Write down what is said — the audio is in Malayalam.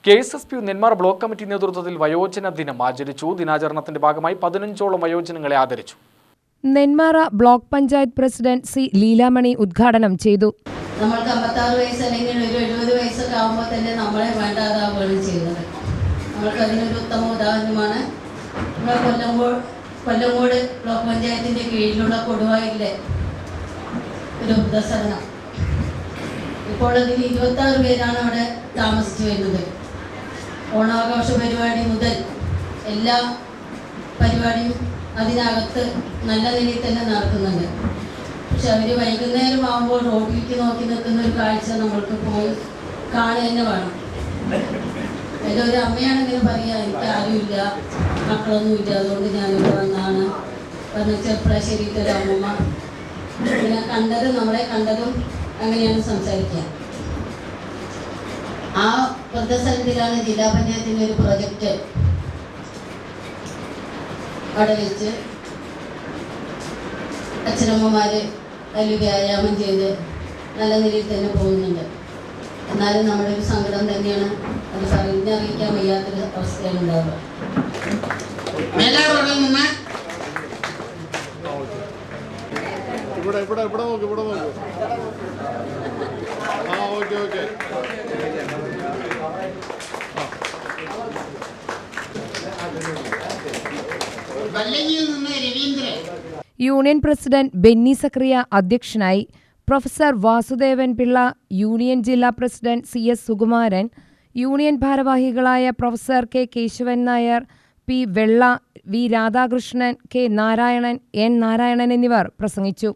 KSSPU നെന്മാറ ബ്ലോക്ക് കമ്മിറ്റി നേതൃത്വത്തിൽ വയോജന ദിനം ആചരിച്ചു. ദിനാചരണത്തിന്റെ ഭാഗമായി 15ഓളം വയോജനങ്ങളെ ആദരിച്ചു. Nenmara block panchayat president C Leelamani ഉദ്ഘാടനം ചെയ്തു. നമ്മൾക്ക് 56 വയസ്സ് അല്ലെങ്കിൽ ഒരു 70 വയസ്സൊക്കെ ആകുമ്പോൾ തന്നെ നമ്മളെ വേണ്ടാതാവുകയാണ് ചെയ്യുന്നത്. നമ്മൾക്ക് അതിനൊരു ഉത്തമ ഉദാഹരണമാണ് നമ്മുടെ കൊല്ലങ്കോട് ബ്ലോക്ക് പഞ്ചായത്തിന്റെ കീഴിലുള്ള കൊടുവായിലെ ഒരു വൃദ്ധസദനം. ഇപ്പോൾ അതിൽ 26 പേരാണ് അവിടെ താമസിച്ചു വരുന്നത്. ഓണാഘോഷ പരിപാടി മുതൽ എല്ലാ പരിപാടിയും അതിനകത്ത് നല്ല നിലയിൽ തന്നെ നടക്കുന്നുണ്ട്. പക്ഷെ അവർ വൈകുന്നേരം ആകുമ്പോൾ റോഡിലേക്ക് നോക്കി നിൽക്കുന്ന ഒരു കാഴ്ച നമ്മൾക്ക് പോയി കാണുക തന്നെ വേണം. അതിലൊരു അമ്മയാണെങ്കിലും പറയുക, എനിക്ക് ആരുമില്ല, മക്കളൊന്നുമില്ല, അതുകൊണ്ട് ഞാനിവിടെ വന്നാണ് പറഞ്ഞ ചെറുപ്പളശ്ശേരിയിലത്തെ ഒരു അമ്മമ്മ. പിന്നെ നമ്മളെ കണ്ടതും അങ്ങനെയാണ് സംസാരിക്കുക. ആ വൃദ്ധസദനത്തിലാണ് ജില്ലാ പഞ്ചായത്തിൻ്റെ ഒരു പ്രൊജക്റ്റ് അവിടെ വെച്ച് അച്ഛനമ്മമാർ അതിൽ വ്യായാമം ചെയ്ത് നല്ല നിലയിൽ തന്നെ പോകുന്നുണ്ട്. എന്നാലും നമ്മുടെ ഒരു സങ്കടം തന്നെയാണ്, അത് പറഞ്ഞറിയിക്കാൻ വയ്യാത്തൊരു അവസ്ഥയാണ് ഉണ്ടാവുക. യൂണിയൻ പ്രസിഡന്റ് ബെന്നി സക്രിയ അധ്യക്ഷനായി. പ്രൊഫസർ വാസുദേവൻ പിള്ള, യൂണിയൻ ജില്ലാ പ്രസിഡന്റ് CS സുകുമാരൻ, യൂണിയൻ ഭാരവാഹികളായ professor K Keshavan Nair, P Vella, V Radhakrishnan, K Narayanan, N Narayanan എന്നിവർ പ്രസംഗിച്ചു.